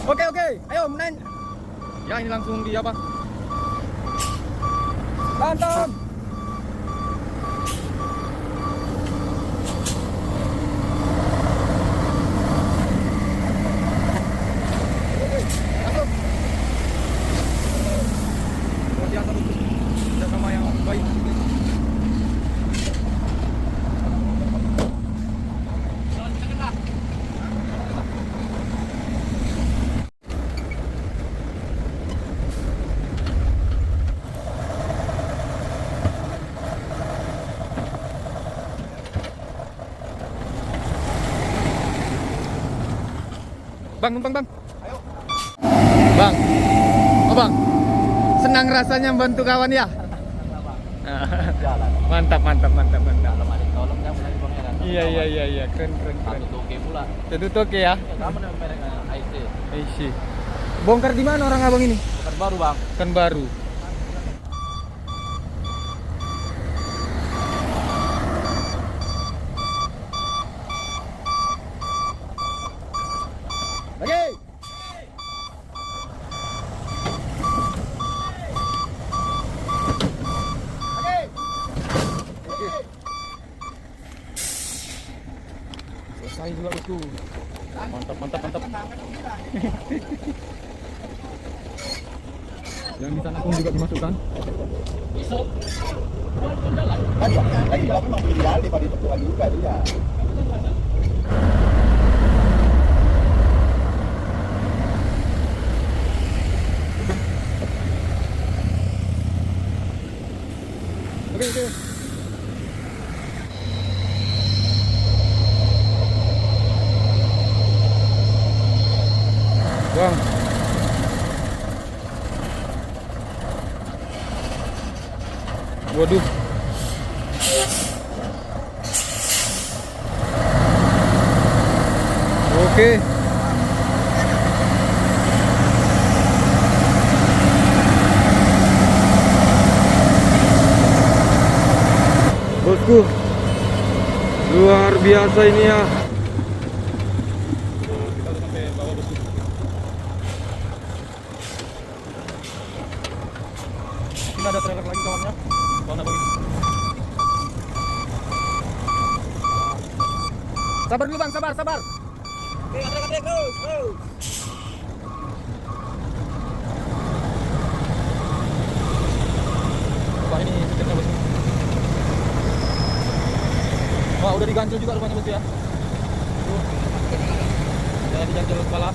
Oke, oke, ayo menaik. Ya ini langsung di apa? Mantap. Masuk. Luar biasa bosku. Kerjasama yang baik. Bang, numpang bang. Ayo. Bang. Oh bang. Senang rasanya membantu kawan ya. Jalan. Mantap, mantap, mantap, mantap. Kalau ada tolong jangan lagi pangeran. Iya, keren, keren, keren. Satu toke pula. Itu toke ya. Ya, sama dengan merek IC. Isi. Bongkar di mana orang abang ini? Bukan baru bang. Kan baru. Lagi. Selesai juga bosku. Mantap, mantap, mantap. Yang di sana pun juga dimasukkan. Lagi kalau memang ideal daripada itu lagi juga dia. Oke, oke. Bang. Waduh. Oke. Bosku, luar biasa ini ya. Kita udah sampai bawah bosku. Kita ada trailer lagi kawannya. Kawan abang ini. Sabar dulu bang, sabar, sabar. Oke, terus. Wah ini setirnya bosku. Wah udah diganjel juga rupanya bosku ya. Jangan diganjel kepala.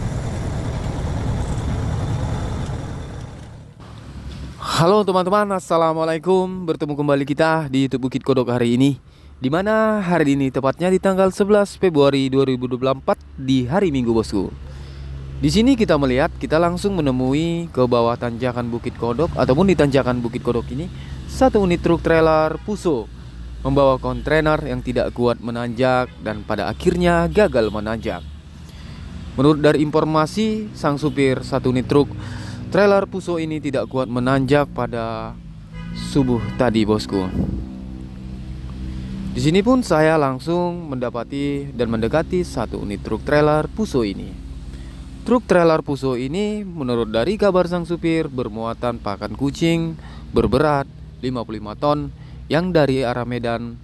Halo teman-teman, assalamualaikum. Bertemu kembali kita di YouTube Bukit Kodok hari ini. Dimana hari ini tepatnya di tanggal 11 Februari 2024 di hari Minggu bosku. Di sini kita melihat, kita langsung menemui ke bawah tanjakan Bukit Kodok ataupun di tanjakan Bukit Kodok ini satu unit truk trailer Puso membawa kontainer yang tidak kuat menanjak dan pada akhirnya gagal menanjak. Menurut dari informasi, sang supir satu unit truk trailer Puso ini tidak kuat menanjak pada subuh tadi bosku. Di sini pun saya langsung mendapati dan mendekati satu unit truk trailer Puso ini. Truk trailer Puso ini menurut dari kabar sang supir bermuatan pakan kucing berberat 55 ton yang dari arah Medan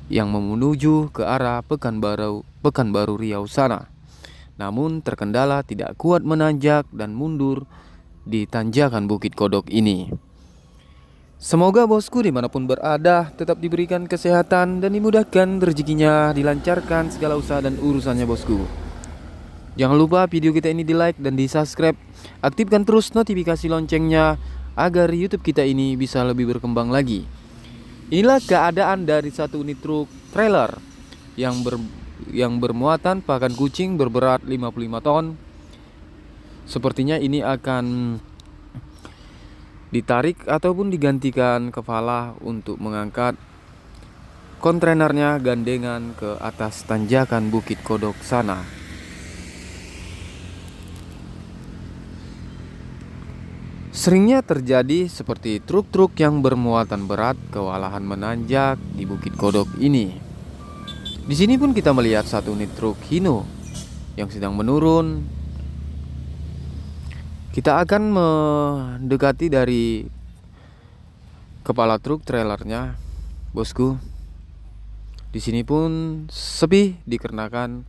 yang menuju ke arah Pekanbaru Riau sana. Namun terkendala tidak kuat menanjak dan mundur di tanjakan Bukit Kodok ini. Semoga bosku dimanapun berada tetap diberikan kesehatan dan dimudahkan rezekinya, dilancarkan segala usaha dan urusannya bosku. Jangan lupa video kita ini di like dan di subscribe. Aktifkan terus notifikasi loncengnya agar YouTube kita ini bisa lebih berkembang lagi. Inilah keadaan dari satu unit truk trailer yang bermuatan pakan kucing berberat 55 ton. Sepertinya ini akan ditarik ataupun digantikan kepala untuk mengangkat kontainernya gandengan ke atas tanjakan Bukit Kodok sana. Seringnya terjadi seperti truk-truk yang bermuatan berat kewalahan menanjak di Bukit Kodok ini. Di sini pun kita melihat satu unit truk Hino yang sedang menurun Kita akan mendekati dari kepala truk trailernya, bosku. Di sini pun sepi dikarenakan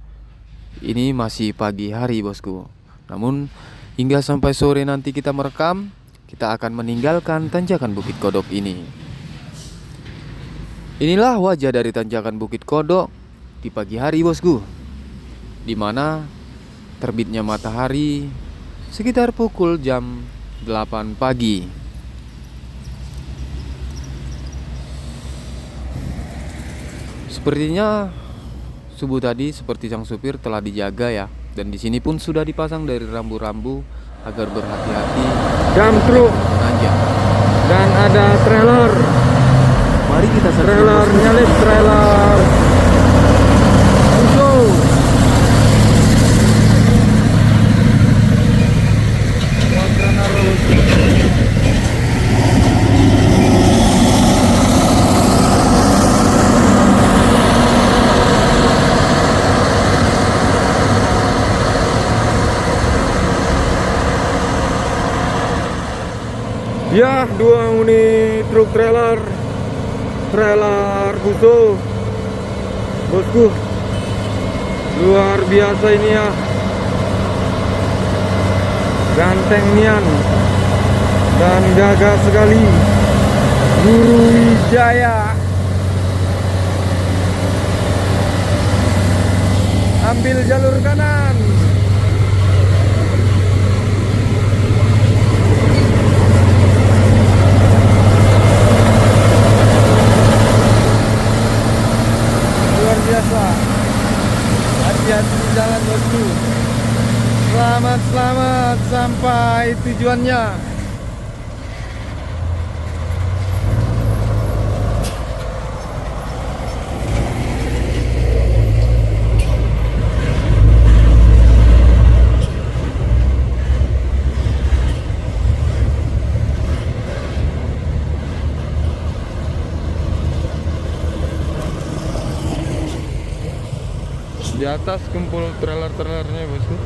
ini masih pagi hari, bosku. Namun hingga sampai sore nanti kita merekam, kita akan meninggalkan tanjakan Bukit Kodok ini. Inilah wajah dari tanjakan Bukit Kodok di pagi hari, bosku, di mana terbitnya matahari sekitar pukul jam 8 pagi. Sepertinya subuh tadi seperti sang supir telah dijaga ya, dan di sini pun sudah dipasang dari rambu-rambu agar berhati-hati Dam truk menanjak. dan ada trailer. Mari kita saksikan, Trailer bosku. nyalip trailer. Puso. Ya, 2 unit truk trailer Fuso, bosku. Luar biasa ini ya, ganteng nian dan gagah sekali. Guru Wijaya. Ambil jalur kanan. Luar biasa. Hati-hati di jalan, bosku. Selamat sampai tujuannya. Di atas kumpul trailer-trailernya, bosku.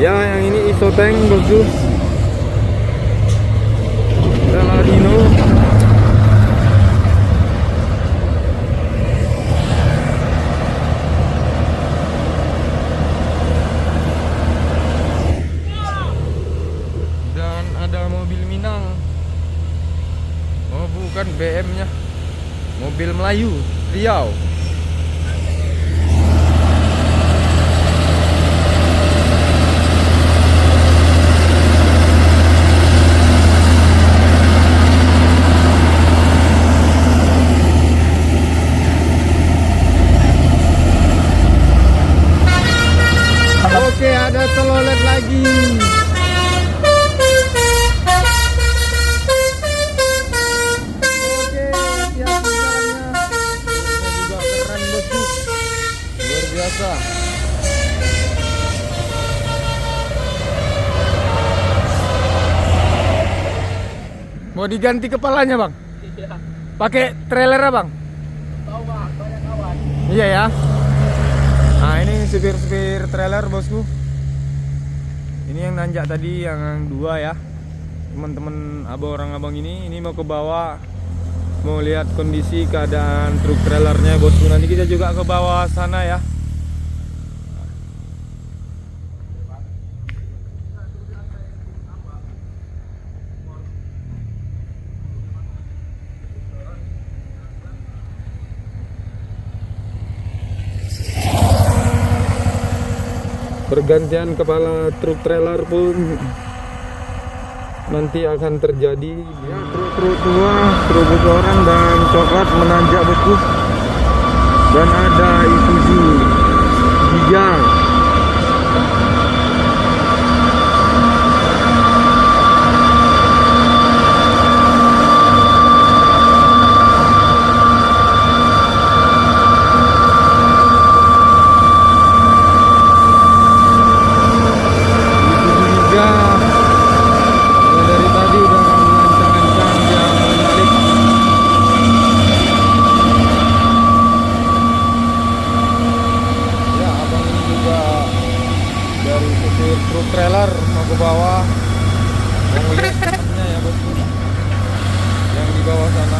Ya, yang ini Isoteng, bosku. Galadino. Dan ada mobil Minang. Oh, bukan BM-nya. Mobil Melayu Riau. Oke, ada telolet lagi. Oke, hati-hati jalannya. Ini juga keren, bosku. Luar biasa. Mau diganti kepalanya, Bang? Iya. Pakai trailer, Bang? Tahu bang, banyak kawan. Iya ya. Nah, ini supir-supir trailer, bosku. Ini yang nanjak tadi, yang 2 ya. Teman-teman abang ini mau ke bawah, mau lihat kondisi keadaan truk trailernya, bosku. Nanti kita juga ke bawah sana ya. Pergantian kepala truk trailer pun nanti akan terjadi. Ya, truk tua, truk orang dan coklat menanjak, bosku. Dan ada Isuzu hijau. Dari tadi udah lancang-lancang dia mau balik. supir truk trailer mau ke bawah, mau lihat temennya ya bosku yang di bawah sana.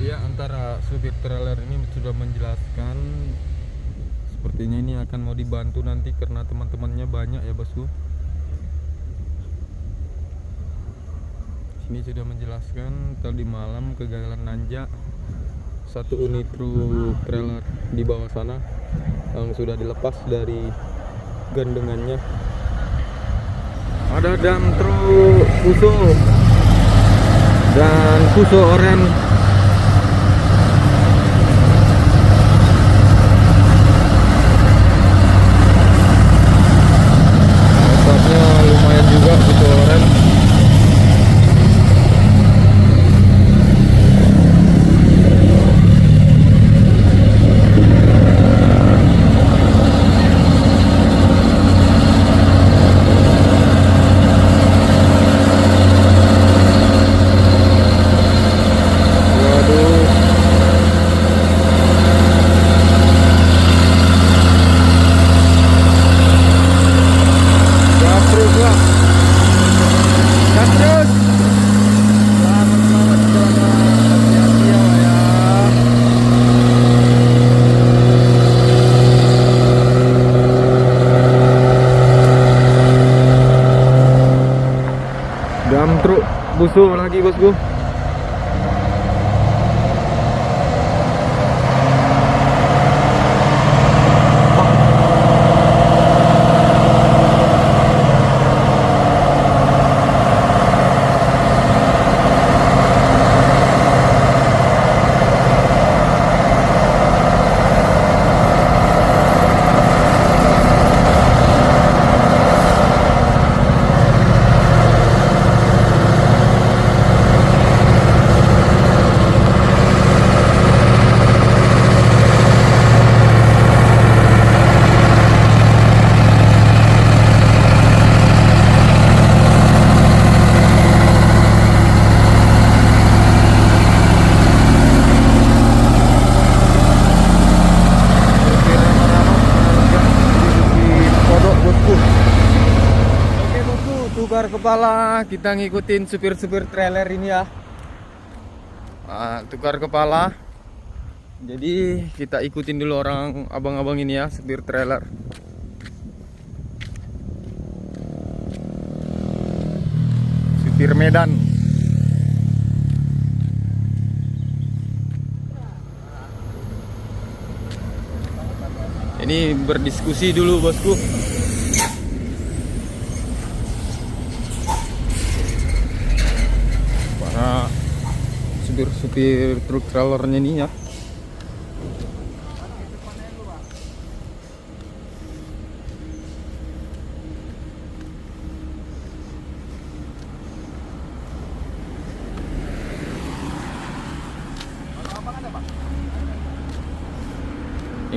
Ya, antara supir trailer ini sudah menjelaskan sepertinya ini akan mau dibantu nanti karena teman-temannya banyak ya bosku. Sini sudah menjelaskan tadi malam kegagalan nanjak satu unit truk trailer di bawah sana yang sudah dilepas dari gandengannya. Ada dam truk Fuso dan Fuso oren. Lumayan juga gitu oren. Waduh. Gapruk lah. Terus selamat jalan, hati-hati ya. Dam truk busuk lagi bosku. Tukar kepala, kita ngikutin supir-supir trailer ini ya. Tukar kepala. Jadi kita ikutin dulu orang abang-abang ini ya, supir trailer. Supir Medan. Ini berdiskusi dulu bosku. Para supir truk trailernya ini ya.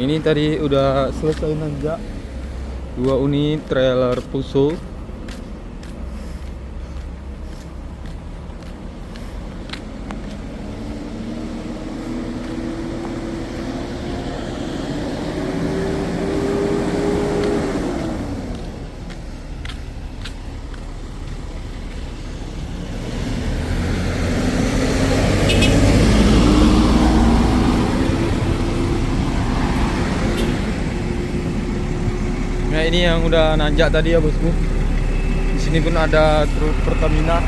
Ini tadi udah selesai nanjak 2 unit trailer Fuso. Nah ini yang udah nanjak tadi ya bosku. Di sini pun ada truk Pertamina.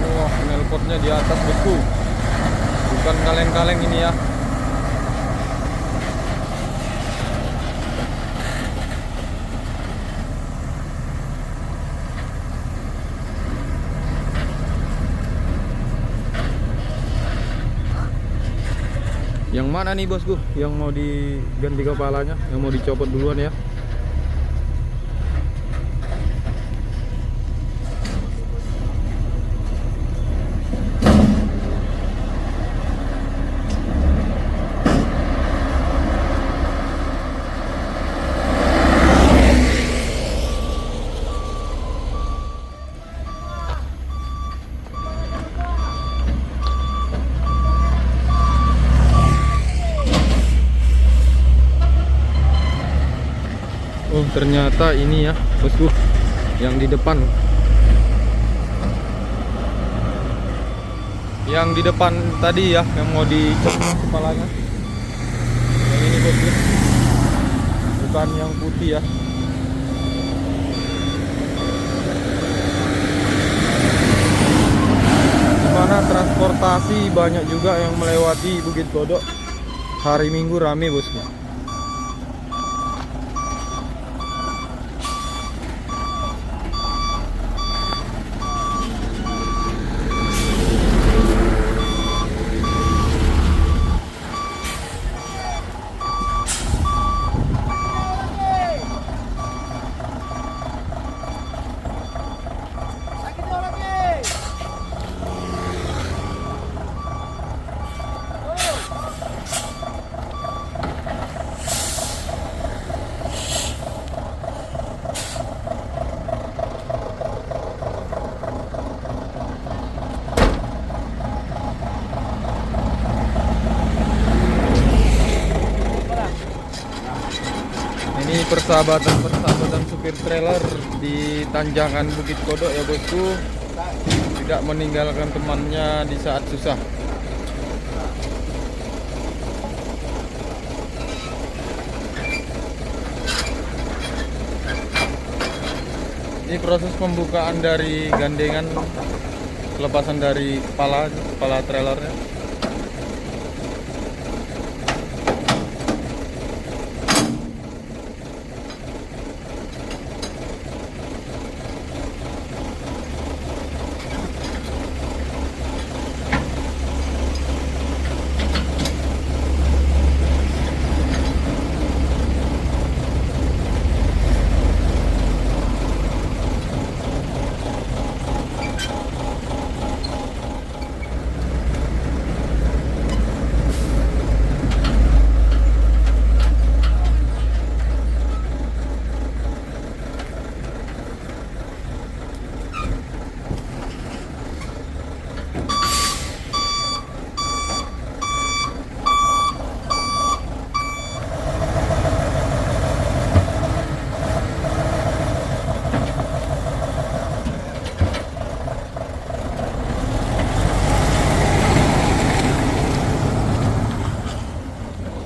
Wah, knalpotnya di atas bosku. Bukan kaleng-kaleng ini ya. Yang mana nih bosku? Yang mau diganti kepalanya? Yang mau dicopot duluan ya? ternyata ini ya bosku, yang di depan. Yang di depan tadi ya, yang mau dicek kepalanya. Yang ini bosku, bukan yang putih ya. Dimana transportasi banyak juga yang melewati Bukit Kodok. Hari Minggu rame bosku. Ini persahabatan supir trailer di tanjakan Bukit Kodok ya bosku, tidak meninggalkan temannya di saat susah. Ini proses pembukaan dari gandengan, pelepasan dari kepala trailernya.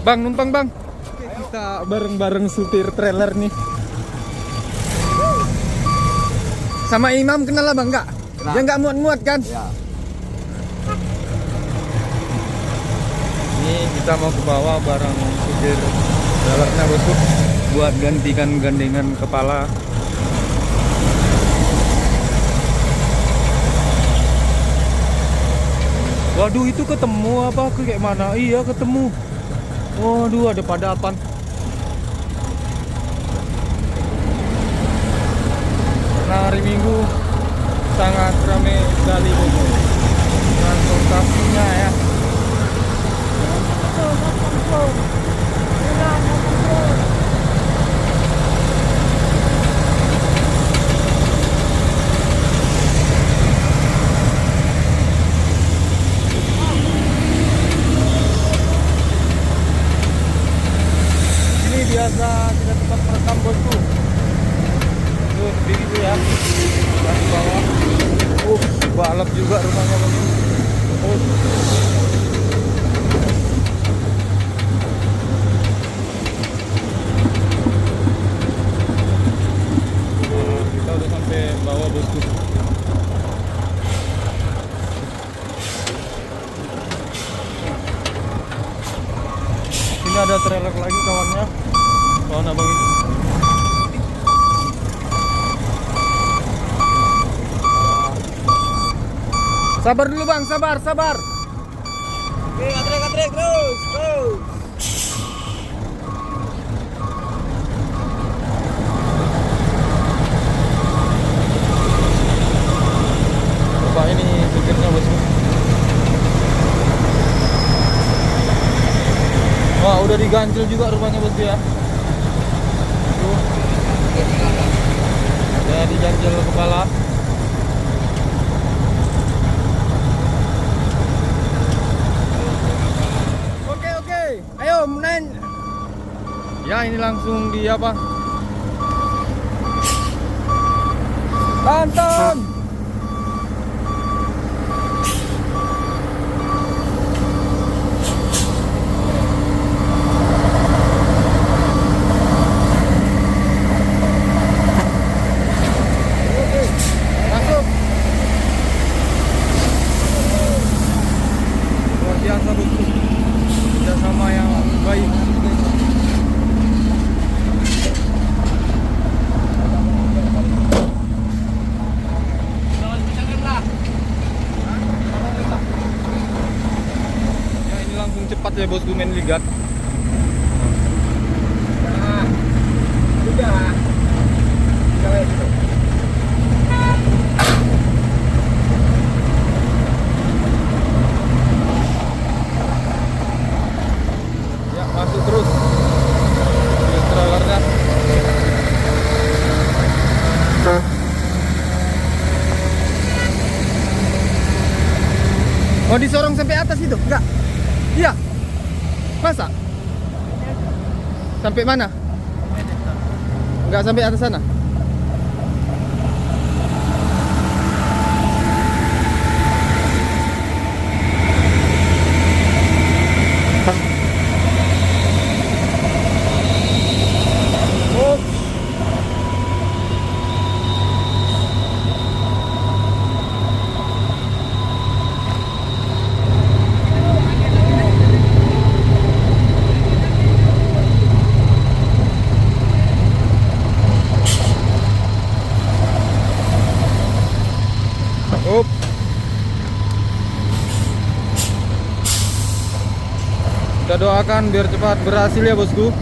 Bang, numpang bang. Oke, kita bareng-bareng supir trailer nih. Sama Imam kenal lah bang, enggak? Dia nggak muat-muat kan? Ya. Ini kita mau ke bawah bareng supir trailernya bosku, buat gantikan gandengan kepala. Waduh, itu ketemu apa? Kayak mana? Iya ketemu. Waduh, ada padapan. Nah, hari Minggu sangat ramai sekali transportasinya ya. Biasa kita tempat merekam bosku. Tuh sendiri tuh ya. Di bawah. Balap juga rumahnya bosku. Kita udah sampai bawah bosku. Sini ada trailer lagi kawannya. Kawan abang ini. Sabar dulu bang, sabar. Oke, gatrek terus. Bapak ini supirnya bosku. Wah, udah diganjel juga rumahnya bosku ya. Ya, diganjel kepala. Oke. Ayo, Nen. Ya, ini langsung di apa? Anton. Masuk. Luar biasa bosku. Kerjasama yang baik. Ya ini langsung cepat ya bosku main ligat. Udah. Jangan gitu. Ya masuk terus. Ini trailernya. Mau disorong sampai atas itu? Enggak. Iya. Masa? Sampai mana? Enggak sampai atas sana. Up. Kita doakan biar cepat berhasil ya bosku.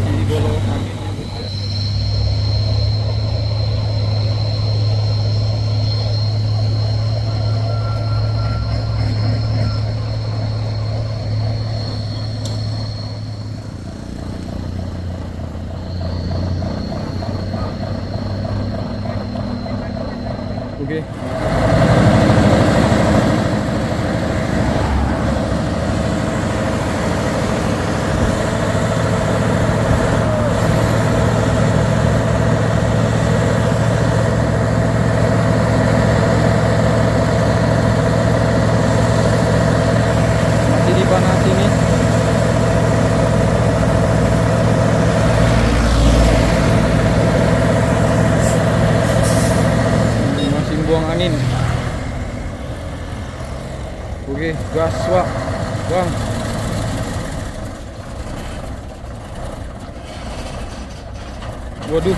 Di bawah anginnya bosku. Oke. Masih dipanas ini. Masih buang angin. Oke, gas wak. Buang. Waduh.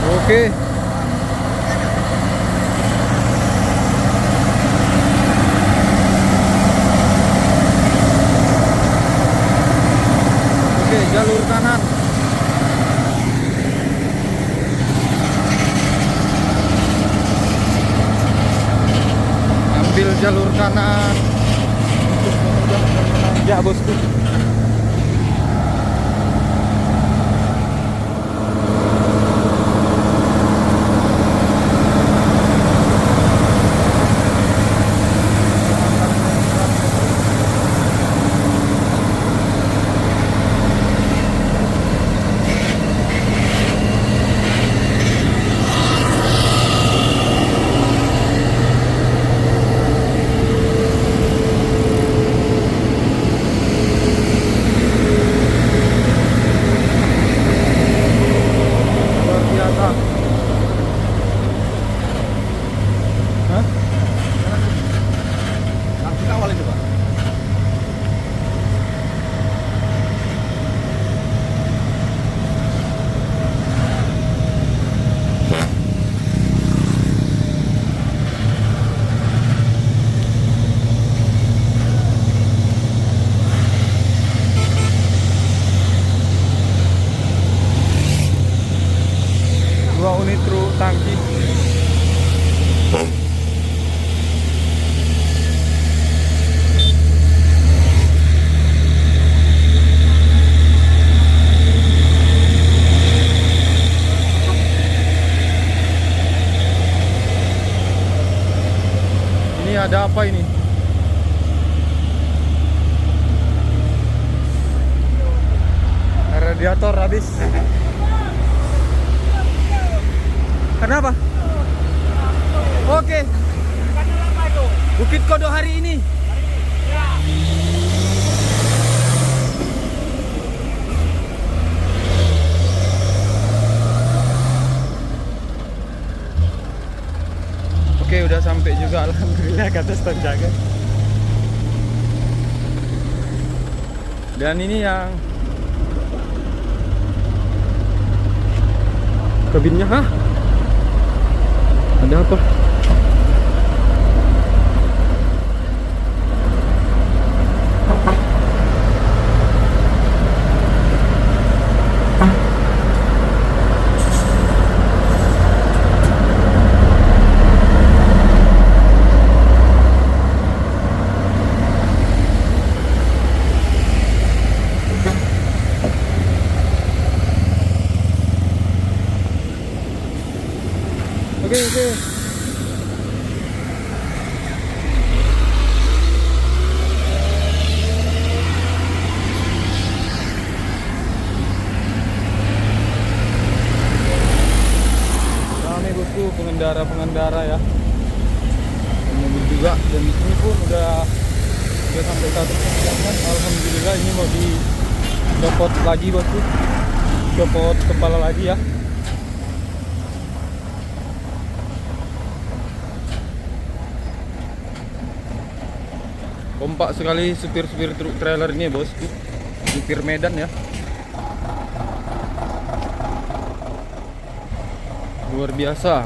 Oke. Oke, jalur kanan. Ambil jalur kanan untuk memudahkan menanjak bosku. ada apa ini? Radiator habis. Kenapa? Oke. Bukit Kodok hari ini. Oke, udah sampai juga alhamdulillah kata penjaga. Dan ini yang kabinnya, hah? Ada apa? Oke. Rame bosku, pengendara ya. Mobil juga, dan ini pun udah sampai 100%. Alhamdulillah, ini mau dicopot lagi bosku. Copot kepala lagi ya. Kompak sekali supir-supir truk trailer ini bosku. Supir Medan ya. Luar biasa.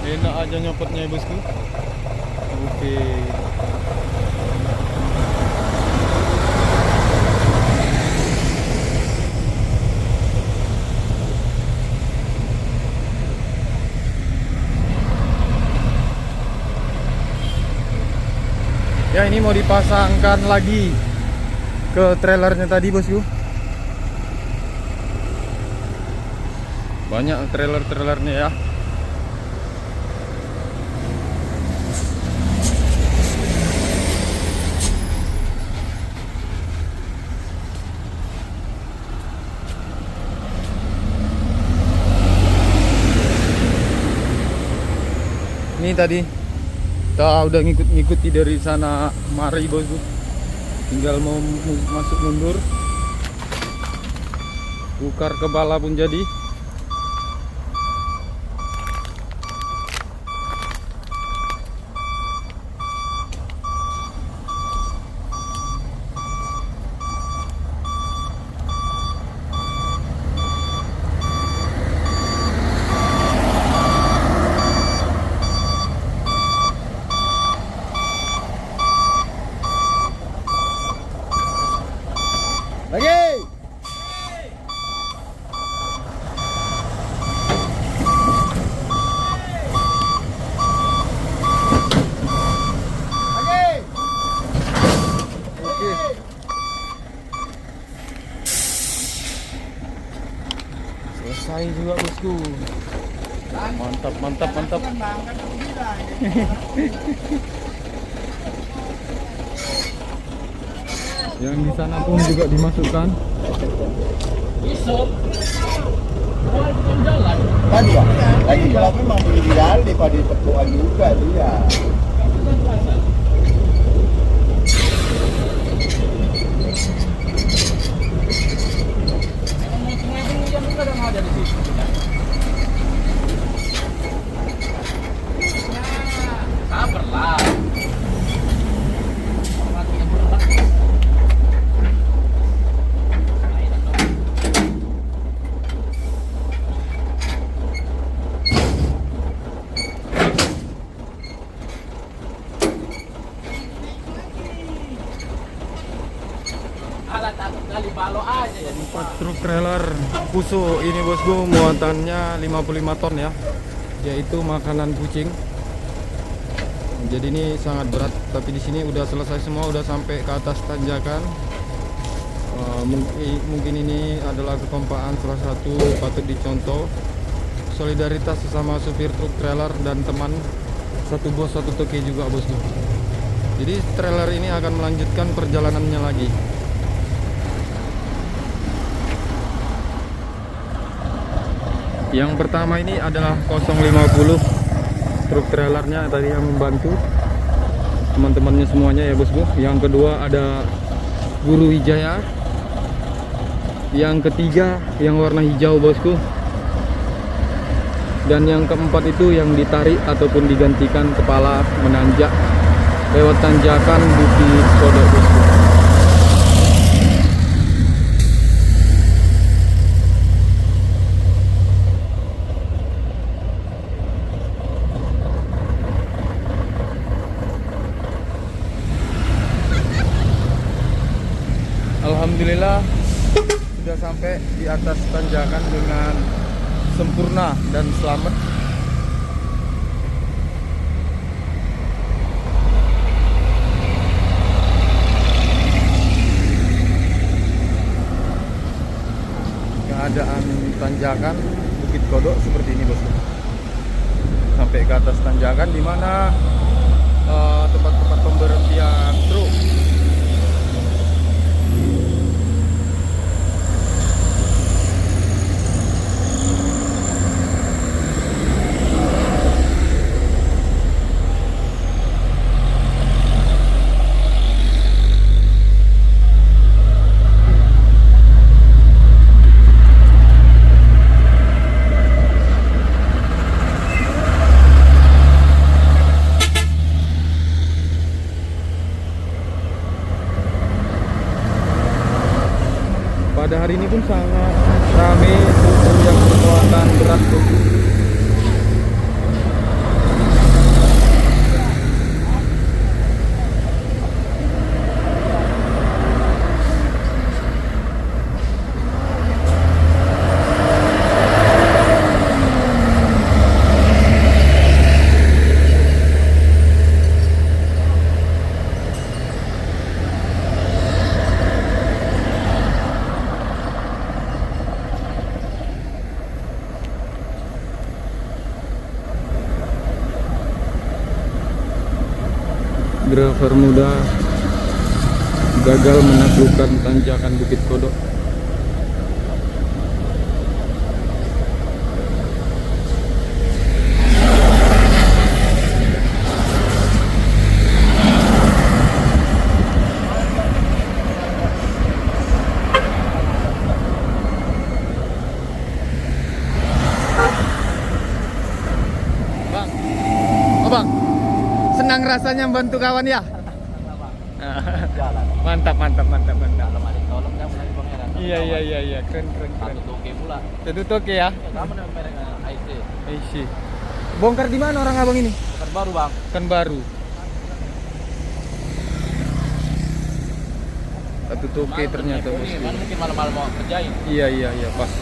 Enak aja nyopotnya ya bosku. Oke. Ya, ini mau dipasangkan lagi ke trailernya tadi bosku. Banyak trailernya ya. Ini tadi kita udah ngikuti dari sana mari bosku, tinggal mau masuk mundur, bukar kepala pun jadi. Lagi. Oke. Selesai juga bosku. Mantap. Yang di sana pun juga dimasukkan. Tadi Pak, lagi kalau memang ideal daripada tepuk juga dia. Empat truk trailer Puso ini bosku, muatannya 55 ton ya, yaitu makanan kucing. Jadi ini sangat berat, tapi di sini udah selesai semua, udah sampai ke atas tanjakan. Mungkin ini adalah kekompakan salah satu patut dicontoh, solidaritas sesama supir truk trailer dan teman, satu bos satu toke juga bosku. Jadi trailer ini akan melanjutkan perjalanannya lagi. Yang pertama ini adalah 050 truk trailernya tadi yang membantu teman-temannya semuanya ya bosku. Yang kedua ada Guru Wijaya. Yang ketiga yang warna hijau bosku. Dan yang keempat itu yang ditarik ataupun digantikan kepala menanjak lewat tanjakan Bukit Kodok bosku. Alhamdulillah sudah sampai di atas tanjakan dengan sempurna dan selamat. Keadaan tanjakan Bukit Kodok seperti ini bosku. Sampai ke atas tanjakan di mana tempat-tempat pemberhentian truk. Pada hari ini pun sangat ramai truk yang bermuatan berat bosku. Driver muda gagal menaklukkan tanjakan Bukit Kodok. Bang, oh bang, senang rasanya membantu kawan ya. Mantap. Iya. Keren. Satu toke ya. IC. Bongkar di mana orang abang ini? Kan baru bang. Kan baru. Satu toke ternyata bosku. Mungkin malam-malam mau kerjain. Iya, pas.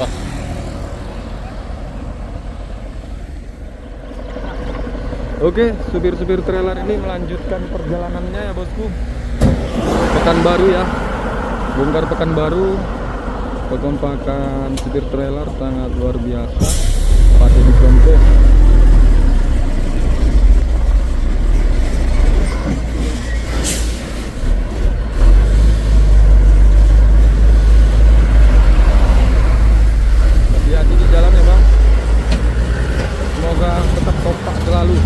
Oke, supir-supir trailer ini melanjutkan perjalanannya ya bosku. Pekanbaru ya, bongkar Pekanbaru. Kekompakan supir trailer sangat luar biasa, patut dicontoh. Hati-hati di jalan ya bang. Semoga tetap kompak selalu.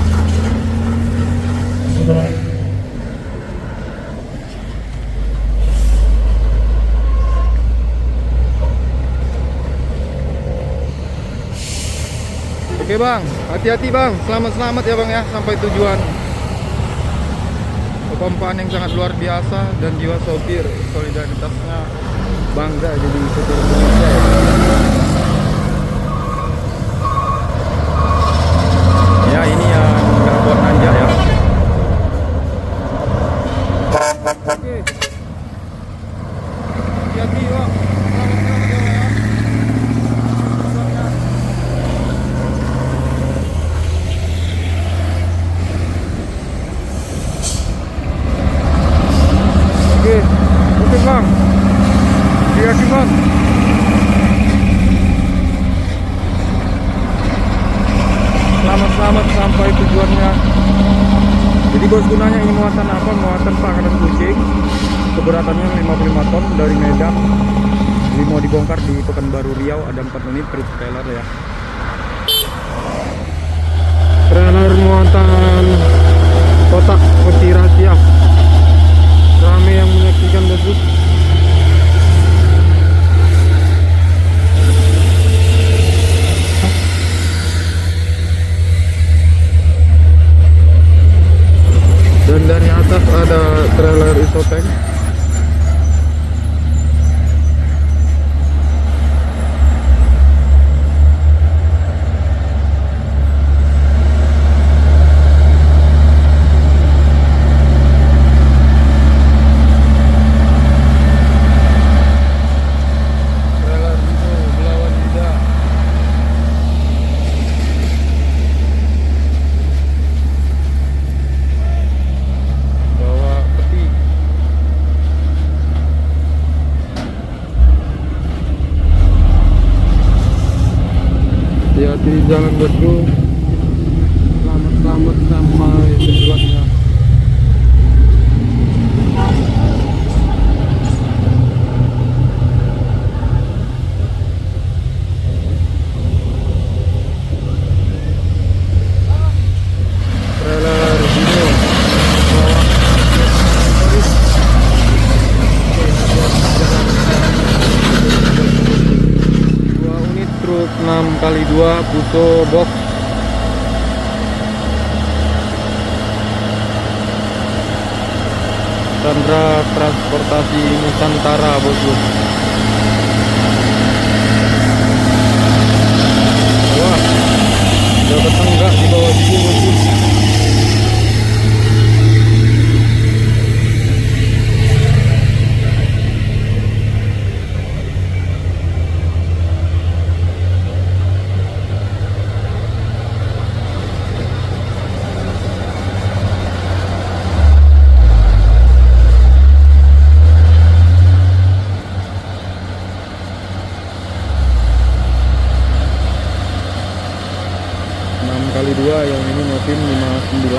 Oke bang, hati-hati bang, selamat ya bang ya, sampai tujuan. Kekompakan yang sangat luar biasa dan jiwa sopir, solidaritasnya bangga jadi sopir Indonesia. Ya ini yang nggak buat nanjak ya. Oke, hati-hati bang. bosku nanya ini muatan apa, muatan pakanan kucing. Keberatannya 55 ton dari Medan. Ini mau dibongkar di Pekanbaru Riau, ada 4 unit truk trailer ya. Trailer muatan kotak peti rahasia. Rame yang menyaksikan bosku. Dan dari atas ada trailer isotank. Trailer itu belawan lidah. Bawa peti. Hati-hati di jalan bosku. Selamat sampai tujuannya. Trailer Dino bawa aksesoris. Dua unit truk 6x2 Puso box. Sandra Transportasi Nusantara bosku. Wah, dapat enggak di bawah sini bosku. Kali 2 yang ini Novin 59.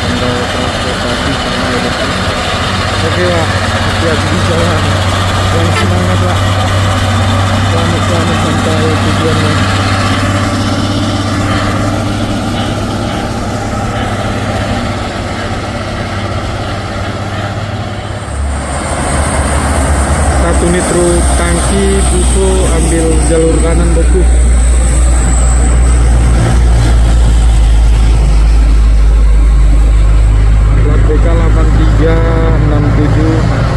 Anda transportasi sama ya bosku. Oke lah, hati-hati di jalan. Yang semangat lah. Selamat sampai tujuannya. Satu unit truk tangki Puso ambil jalur kanan bosku. Plat BK 8367.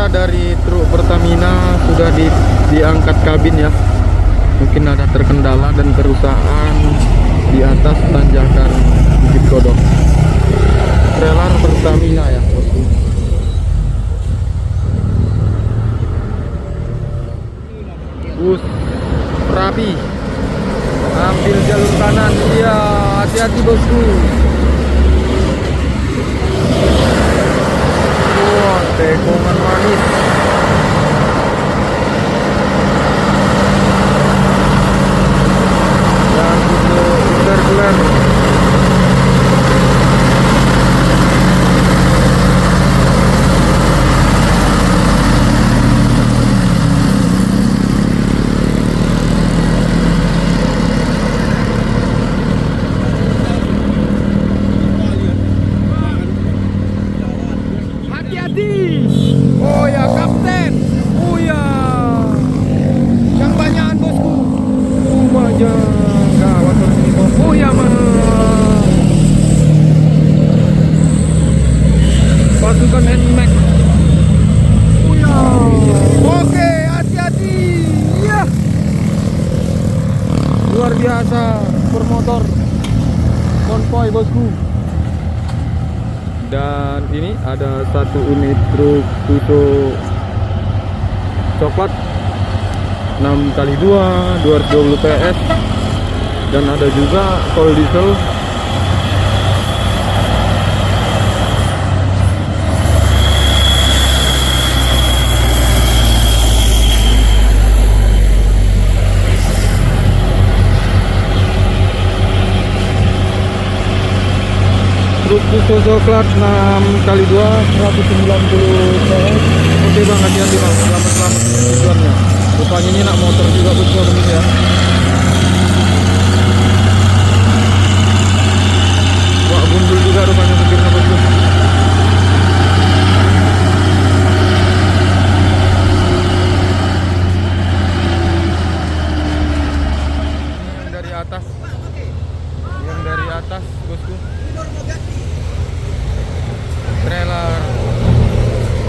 Dari truk Pertamina sudah diangkat kabin ya. Mungkin ada terkendala dan kerusakan di atas tanjakan Bukit Kodok. Trailer Pertamina ya bosku. Bus rapi ambil jalur kanan. Iya, hati-hati bosku. Tekungan manis. Dan itu intergler. Oh ya kapten, oh ya, yang banyakan bosku, aja gawat ini bos. Oh ya mah, pasukan NMAX. Oh ya, oke hati-hati, ya, luar biasa bermotor. konvoy bosku. Dan ini ada satu unit truk Fuso coklat 6x2 220 PS, dan ada juga tol diesel. Truk Fuso coklat 6x2 190 PS. Oke bang, hati-hati bang, selamat tujuannya. Rupanya ini nak motor juga bosku ini ya. Wah, gundul juga rupanya supirnya bosku. Yang dari atas, bosku. Trailer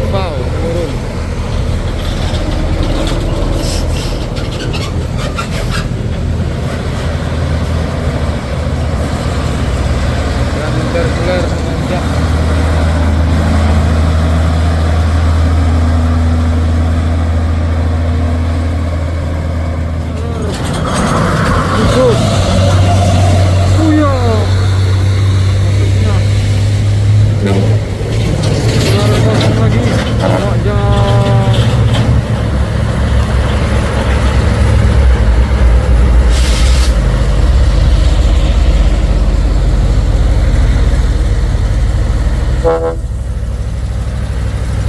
wow turun. Dan terkeluar menanjak. Cukup. Uya. Lagi wajah.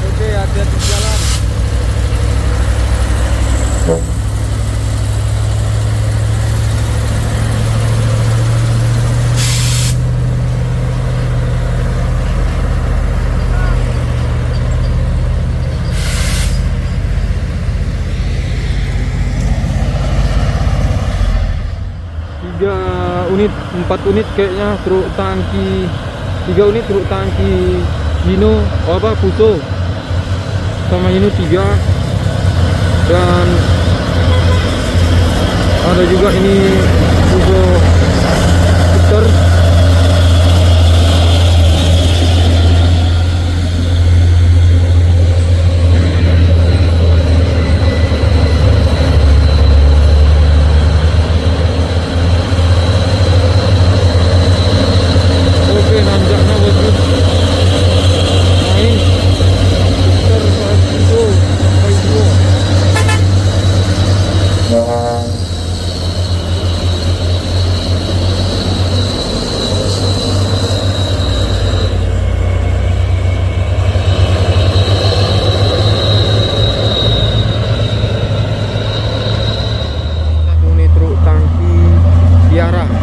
Oke, hati-hati jalan. Empat unit kayaknya truk tangki, 3 unit truk tangki Hino, Fuso, sama ini 3, dan ada juga ini Fuso Victor.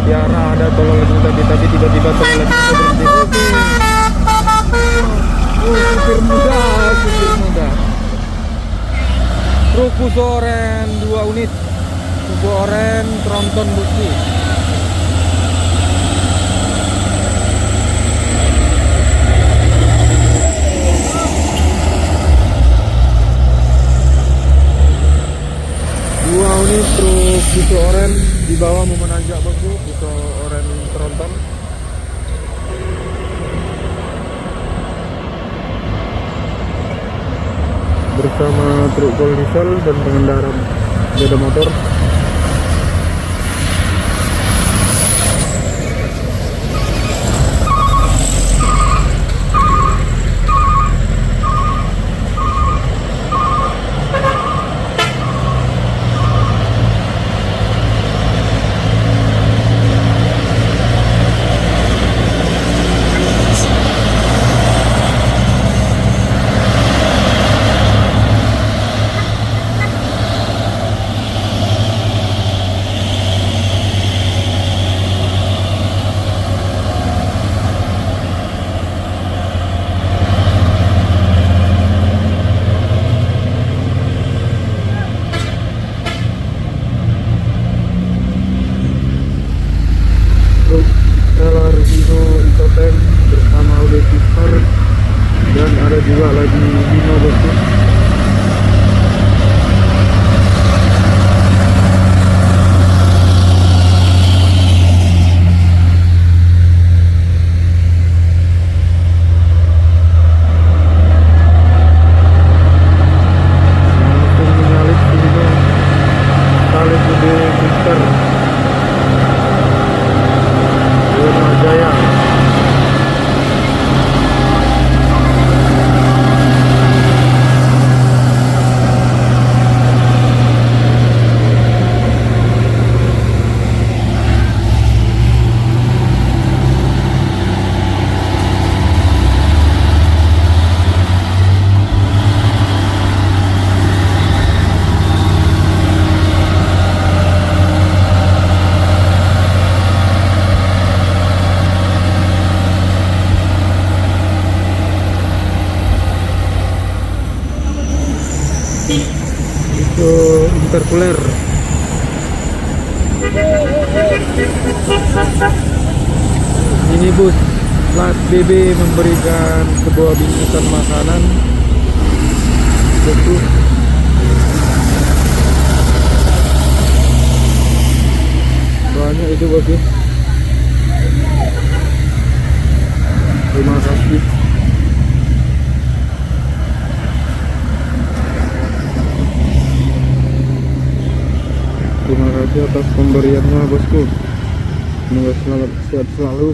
Tiara ada tolong lagi tapi tiba-tiba tolong lagi berhenti. Oke. Supir muda. Truk Fuso Oren 2 unit. Fuso Oren tronton besi. Unit truk Fuso Oren di bawah mau menanjak bosku, Fuso Oren tronton. Bersama truk pol diesel dan pengendara sepeda motor. Dan ada juga lagi Hino bosku. spektakuler. Ini bus plat BB memberikan sebuah bingkisan makanan. Bosku. Banyak itu bosku. Terima kasih. Terima kasih atas pemberiannya bosku. Semoga selamat sehat selalu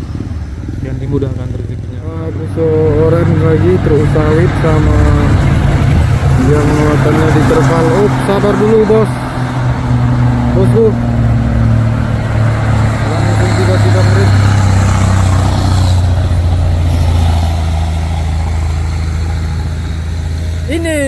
dan dimudahkan rezekinya. Puso oren lagi truk sawit sama yang muatannya di terpal. Sabar dulu bos. Bosku. Langsung tiba-tiba ngerit. Ini.